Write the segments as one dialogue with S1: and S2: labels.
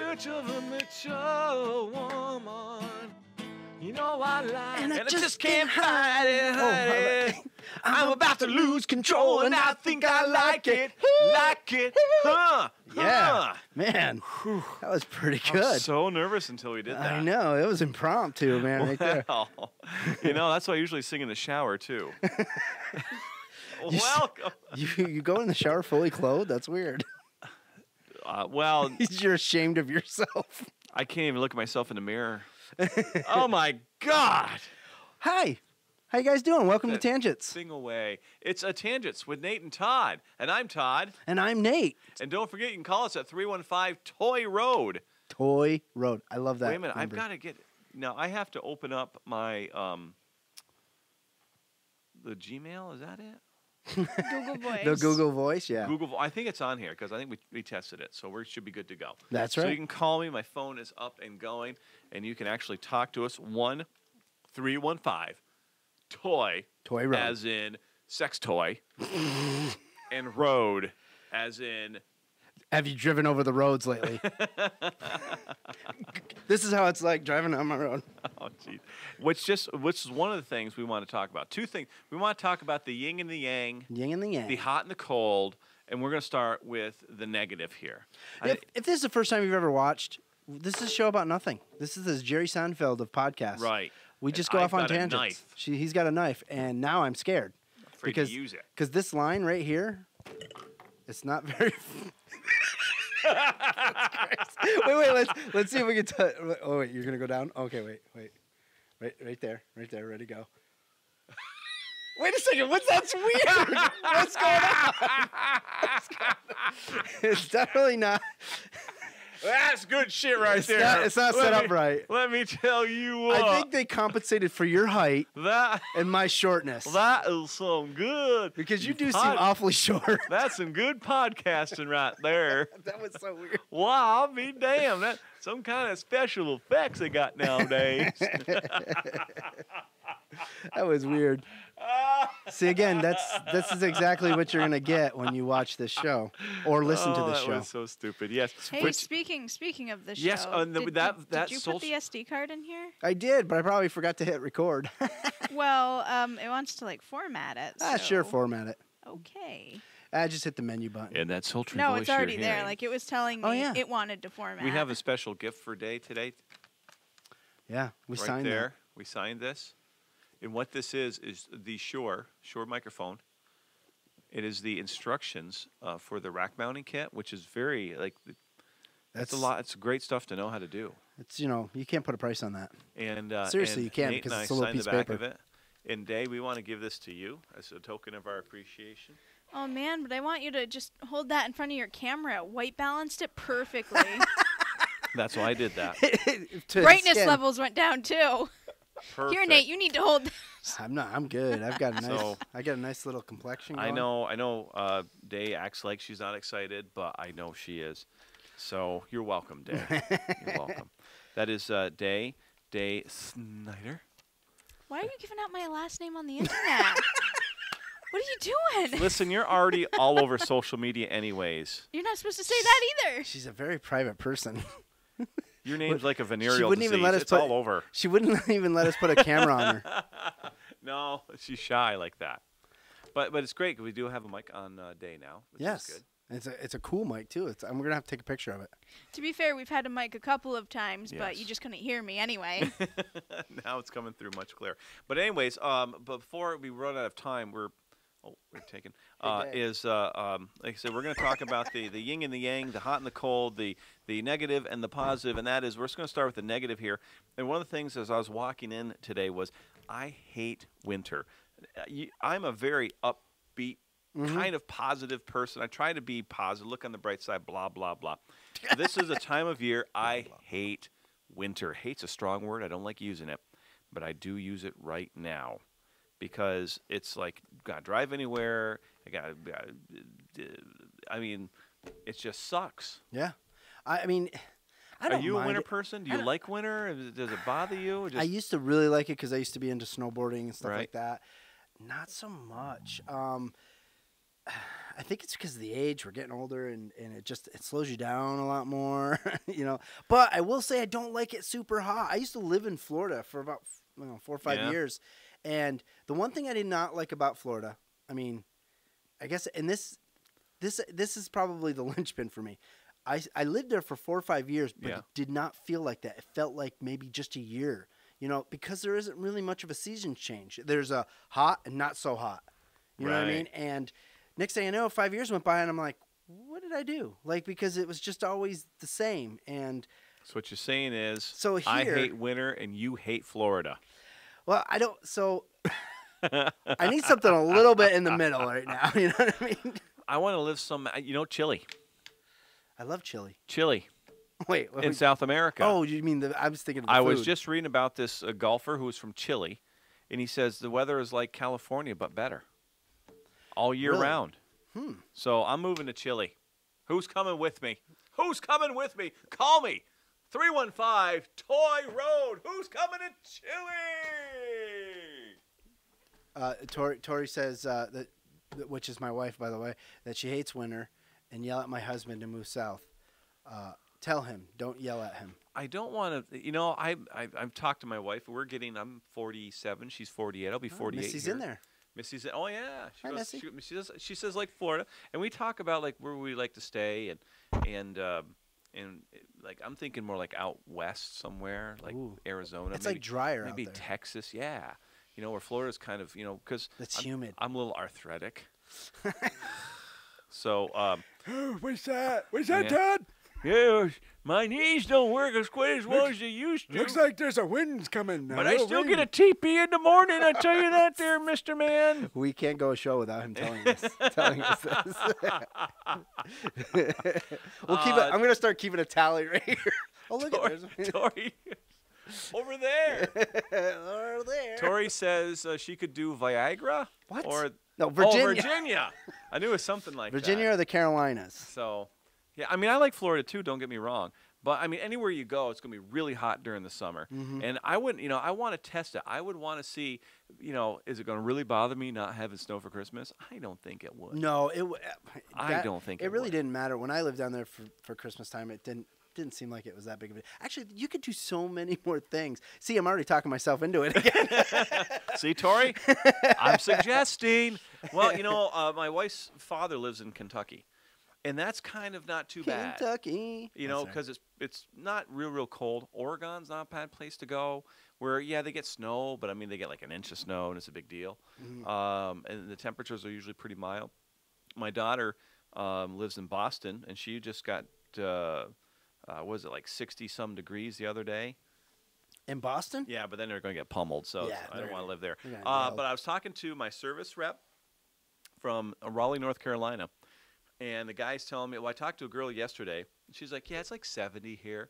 S1: search of a mature woman. You know I like,
S2: And I
S1: I
S2: just
S1: can't hide it, honey.
S2: Oh,
S1: I'm about to lose control, and I think I like it, huh?
S2: Yeah, man, that was pretty
S1: I
S2: good.
S1: was so nervous until we did that.
S2: I know, it was impromptu, man, right there.
S1: Well, you know, that's why I usually sing in the shower, too. Welcome.
S2: You go in the shower fully clothed? That's weird.
S1: Well,
S2: You're ashamed of yourself.
S1: I can't even look at myself in the mirror. Oh, my God.
S2: Hi. How you guys doing? Welcome to Tangents.
S1: Sing away. It's a Tangents with Nate and Todd. And I'm Todd.
S2: And I'm Nate.
S1: And don't forget, you can call us at 315 Toy Road.
S2: Toy Road. I love that.
S1: Wait a minute.
S2: number.
S1: I've got to get... Now, I have to open up my... the Gmail, is that it?
S3: Google Voice.
S2: The Google Voice, yeah.
S1: Google. I think it's on here because I think we tested it, so we should be good to go.
S2: That's
S1: So
S2: right.
S1: you can call me. My phone is up and going, and you can actually talk to us. 1-315 Toy.
S2: Toy Road.
S1: As in sex toy, and road as in.
S2: Have you driven over the roads lately? This is how it's like driving on my road.
S1: Oh, geez. Which is one of the things we want to talk about. Two things. We want to talk about the yin and the yang,
S2: Yin and the yang.
S1: the hot and the cold, and we're going to start with the negative here.
S2: If this is the first time you've ever watched, this is a show about nothing. This is the Jerry Seinfeld of podcasts.
S1: Right.
S2: We
S1: And
S2: just go
S1: I've
S2: off on
S1: got a
S2: tangents.
S1: knife.
S2: He's got a knife, and now I'm scared.
S1: Afraid
S2: because
S1: to use it.
S2: Because this line right here, it's not very. wait. Let's see if we can. Oh wait, you're gonna go down. Okay, wait. Right there. Ready, go. Wait a second. That's weird. What's going on? It's definitely not.
S1: That's good shit right there.
S2: It's not set up right.
S1: Let me tell you what.
S2: I think they compensated for your height
S1: that
S2: and my shortness.
S1: that is some good.
S2: Because you do seem awfully short.
S1: That's some good podcasting right there.
S2: That was so weird.
S1: Wow, I'll be damned. That's some kind of special effects they got nowadays.
S2: That was weird. See, again, this is exactly what you're gonna get when you watch this show or listen to this
S1: that
S2: show.
S1: was so stupid. Yes.
S3: Hey, speaking of the show,
S1: Yes,
S3: did you put the SD card in here?
S2: I did, but I probably forgot to hit record.
S3: Well, it wants to like format it.
S2: Sure,
S3: so-
S2: format it.
S3: Okay.
S2: I just hit the menu button.
S1: And that sultry
S3: No,
S1: voice
S3: it's already
S1: you're
S3: there.
S1: hearing.
S3: Like it was telling me
S2: Oh, yeah.
S3: it wanted to format.
S1: We have a special gift for Day today.
S2: Yeah, we
S1: Right
S2: signed
S1: there. We signed this. And what this is the Shure microphone. It is the instructions for the rack mounting kit, which is very that's a lot. It's great stuff to know how to do.
S2: It's you can't put a price on that.
S1: And
S2: Seriously,
S1: and
S2: you can't
S1: Nate
S2: because
S1: and I
S2: it's a little
S1: signed
S2: piece
S1: the
S2: of
S1: back
S2: paper.
S1: of it. And Day, we want to give this to you as a token of our appreciation.
S3: Oh man, but I want you to just hold that in front of your camera. It white balanced it perfectly.
S1: That's why I did that.
S2: To
S3: Brightness
S2: skin.
S3: levels went down too.
S1: Perfect.
S3: Here, Nate, you need to hold.
S2: I'm good. I've got a nice.
S1: So-
S2: I got a nice little complexion. Going.
S1: I know. Day acts like she's not excited, but I know she is. So you're welcome, Day. You're welcome. That is Day Snyder.
S3: Why are you giving out my last name on the internet? What are you doing?
S1: Listen, you're already all over social media anyways.
S3: You're not supposed to say that either.
S2: She's a very private person.
S1: Your name's like a venereal
S2: She wouldn't
S1: disease.
S2: even let us
S1: it's
S2: put-
S1: all over.
S2: She wouldn't even let us put a camera on her.
S1: No, she's shy like that. But it's great 'cause we do have a mic on Day now, which
S2: Yes.
S1: is good.
S2: It's a cool mic too. I'm gonna have to take a picture of it.
S3: To be fair, we've had a mic a couple of times, but you
S1: Yes.
S3: just couldn't hear me anyway.
S1: Now it's coming through much clearer. But anyways, before we run out of time, we're taking like I said, we're going to talk about the yin and the yang, the hot and the cold, the negative and the positive, and that is we're just going to start with the negative here. And one of the things as I was walking in today was I hate winter. I'm a very upbeat kind of positive person. I try to be positive, look on the bright side, blah blah blah. This is a time of year I hate winter. Hate's a strong word. I don't like using it, but I do use it right now. Because it's like, gotta drive anywhere. I mean, it just sucks.
S2: Yeah, I mean, I
S1: Are
S2: don't
S1: you a
S2: mind
S1: winter
S2: it.
S1: person? Do you like winter? Does it bother you? Or just,
S2: I used to really like it because I used to be into snowboarding and stuff
S1: Right.
S2: like that. Not so much. I think it's because of the age. We're getting older, and it slows you down a lot more, you know. But I will say I don't like it super hot. I used to live in Florida for about 4 or 5 years, and the one thing I did not like about Florida, I mean, I guess, and this is probably the linchpin for me. I lived there for 4 or 5 years, but it did not feel like that. It felt like maybe just a year, you know, because there isn't really much of a season change. There's a hot and not so hot. You know what I mean? And next thing I know, 5 years went by, and I'm like, what did I do? Like, because it was just always the same. And
S1: so what you're saying is,
S2: so here,
S1: I hate winter, and you hate Florida.
S2: Well, I don't. So I need something a little bit in the middle right now. You know what I mean?
S1: I want to live Chile.
S2: I love Chile.
S1: Chile.
S2: Wait,
S1: in South America.
S2: Oh, you mean I was thinking of the
S1: I
S2: food.
S1: was just reading about this golfer who was from Chile, and he says the weather is like California, but better. All year round. So I'm moving to Chile. Who's coming with me? Who's coming with me? Call me. 315 Toy Road. Who's coming to Chile?
S2: Tori says, that, which is my wife, by the way, that she hates winter and yell at my husband to move south. Tell him, don't yell at him.
S1: I don't want to, you know, I've talked to my wife. I'm 47. She's 48. I'll be 48.
S2: Missy's
S1: here.
S2: in there.
S1: Missy's, oh yeah,
S2: Hi, Missy.
S1: she says like Florida, and we talk about like where we like to stay, and like I'm thinking more like out west somewhere, like Arizona.
S2: It's like drier
S1: maybe
S2: out there.
S1: Texas, yeah. You know, where Florida's kind of, you know, because
S2: it's humid.
S1: I'm a little arthritic. So,
S2: what's that? What's that, Todd?
S1: Yeah, my knees don't work as quite as well as they used to.
S2: Looks like there's a wind coming.
S1: But I still get a TP in the morning. I tell you that, there, Mr. Man.
S2: We can't go a show without him telling us this. We'll keep it. I'm gonna start keeping a tally right here. Oh, look at
S1: Tori. Over there.
S2: Over there.
S1: Tori says she could do Viagra.
S2: What?
S1: Or
S2: no, Virginia.
S1: Oh, Virginia. I knew it was something like
S2: Virginia
S1: that.
S2: or the Carolinas.
S1: So, yeah, I mean, I like Florida too. Don't get me wrong. But I mean, anywhere you go, it's going to be really hot during the summer. And I wouldn't, you know, I want to test it. I would want to see, you know, is it going to really bother me not having snow for Christmas? I don't think it would.
S2: No,
S1: I don't think
S2: it really
S1: would.
S2: didn't matter when I lived down there for Christmas time. It didn't seem like it was that big of a. Actually, you could do so many more things. See, I'm already talking myself into it again.
S1: See, Tori, I'm suggesting. Well, you know, my wife's father lives in Kentucky. And that's kind of not too bad.
S2: Kentucky.
S1: You know, because it's not real cold. Oregon's not a bad place to go. Where, yeah, they get snow, but, I mean, they get like an inch of snow, and it's a big deal. And the temperatures are usually pretty mild. My daughter lives in Boston, and she just got, was it like 60-some degrees the other day?
S2: In Boston?
S1: Yeah, but then they're going to get pummeled, so
S2: yeah,
S1: I don't want to live there.
S2: But
S1: I was talking to my service rep from Raleigh, North Carolina. And the guy's telling me, well, I talked to a girl yesterday, and she's like, yeah, it's like 70 here.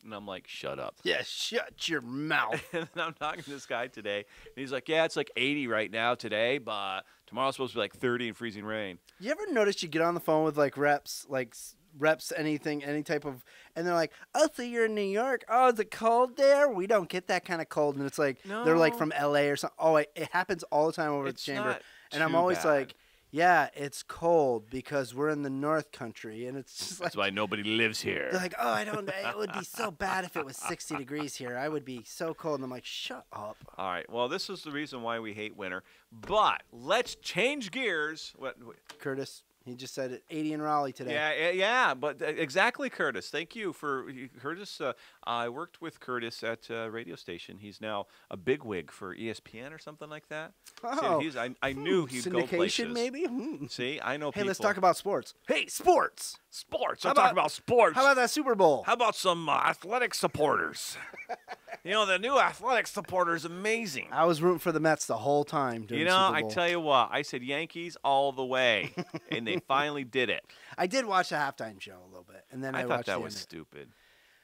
S1: And I'm like, shut up.
S2: Yeah, shut your mouth.
S1: And then I'm talking to this guy today, and he's like, yeah, it's like 80 right now today, but tomorrow's supposed to be like 30 and freezing rain.
S2: You ever notice you get on the phone with like reps, anything, any type of, and they're like, oh, so you're in New York? Oh, is it cold there? We don't get that kind of cold. And it's like, they're like from LA or something. Oh, it happens all the time over at the chamber. And I'm always like, yeah, it's cold because we're in the North Country, and it's just
S1: That's
S2: like,
S1: why nobody lives here.
S2: they're like, oh, it would be so bad if it was 60 degrees here. I would be so cold. And I'm like, shut up.
S1: All right. Well, this is the reason why we hate winter. But let's change gears. What?
S2: Curtis, he just said it, 80 in Raleigh today.
S1: Yeah. But exactly, Curtis. Thank you for Curtis. I worked with Curtis at a radio station. He's now a bigwig for ESPN or something like that.
S2: Oh,
S1: See, I knew he'd go places.
S2: Syndication, maybe?
S1: See, I know
S2: Hey,
S1: people.
S2: let's talk about sports. Hey, sports.
S1: Sports.
S2: How
S1: Let's talk
S2: about-
S1: about sports.
S2: How about that Super Bowl?
S1: How about some athletic supporters? You know, the new athletic supporter is amazing.
S2: I was rooting for the Mets the whole time during
S1: You
S2: the
S1: know,
S2: Super
S1: I
S2: Bowl.
S1: tell you what, I said Yankees all the way, and they finally did it.
S2: I did watch the halftime show a little bit, and then I
S1: thought
S2: watched
S1: that
S2: the
S1: was
S2: end.
S1: stupid.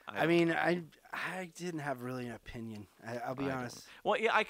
S2: I mean, I didn't have really an opinion. I'll be honest.
S1: Well, yeah,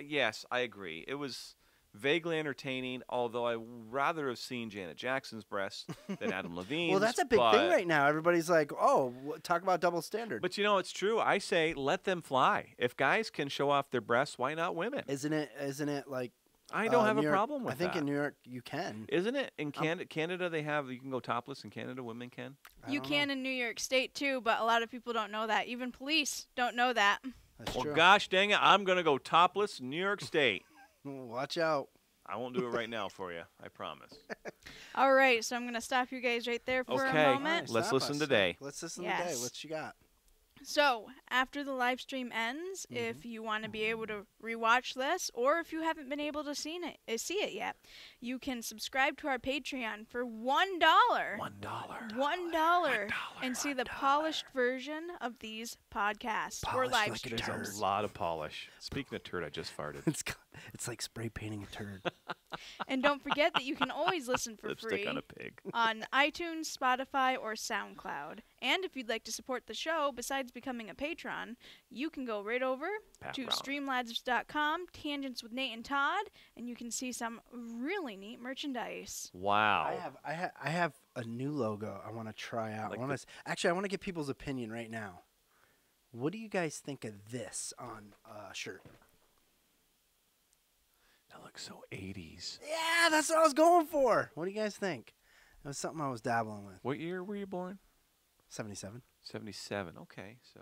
S1: yes, I agree. It was vaguely entertaining, although I rather have seen Janet Jackson's breast than Adam Levine's.
S2: Well, that's a big thing right now. Everybody's like, oh, talk about double standard.
S1: But, you know, it's true. I say let them fly. If guys can show off their breasts, why not women?
S2: Isn't it like
S1: I don't have
S2: New
S1: a
S2: York-
S1: problem with
S2: I think
S1: that.
S2: in New York you can.
S1: Isn't it? In Canada, they have, you can go topless in Canada, women can?
S2: I
S3: You
S2: don't
S3: can
S2: know.
S3: in New York State too, but a lot of people don't know that. Even police don't know that.
S2: That's
S1: Well,
S2: true.
S1: gosh dang it, I'm going to go topless in New York State.
S2: Watch out.
S1: I won't do it right now for you, I promise.
S3: All right, so I'm going to stop you guys right there for
S1: Okay.
S3: a moment.
S1: Let's
S2: Stop
S1: listen
S2: us.
S1: today.
S2: Let's listen today.
S3: Yes.
S2: What you got?
S3: So, after the live stream ends, if you want to be able to rewatch this, or if you haven't been able to see it yet, you can subscribe to our Patreon for $1. $1 and see the polished version of these podcasts or
S2: Polished
S3: live
S2: like a
S3: streams.
S2: turd.
S1: There's a lot of polish. Speaking of turd, I just farted.
S2: It's like spray painting a turd.
S3: And don't forget that you can always listen for
S1: Lipstick
S3: free
S1: on a pig.
S3: on iTunes, Spotify, or SoundCloud. And if you'd like to support the show, besides becoming a patron, you can go right over
S1: Pat
S3: to
S1: Brown.
S3: streamladders.com, Tangents with Nate and Todd, and you can see some really neat merchandise.
S1: Wow.
S2: I have a new logo I want to try out.
S1: Like
S2: I want to get people's opinion right now. What do you guys think of this on a shirt?
S1: That looks so 80s.
S2: Yeah, that's what I was going for. What do you guys think? It was something I was dabbling with.
S1: What year were you born?
S2: 77.
S1: 77. Okay, so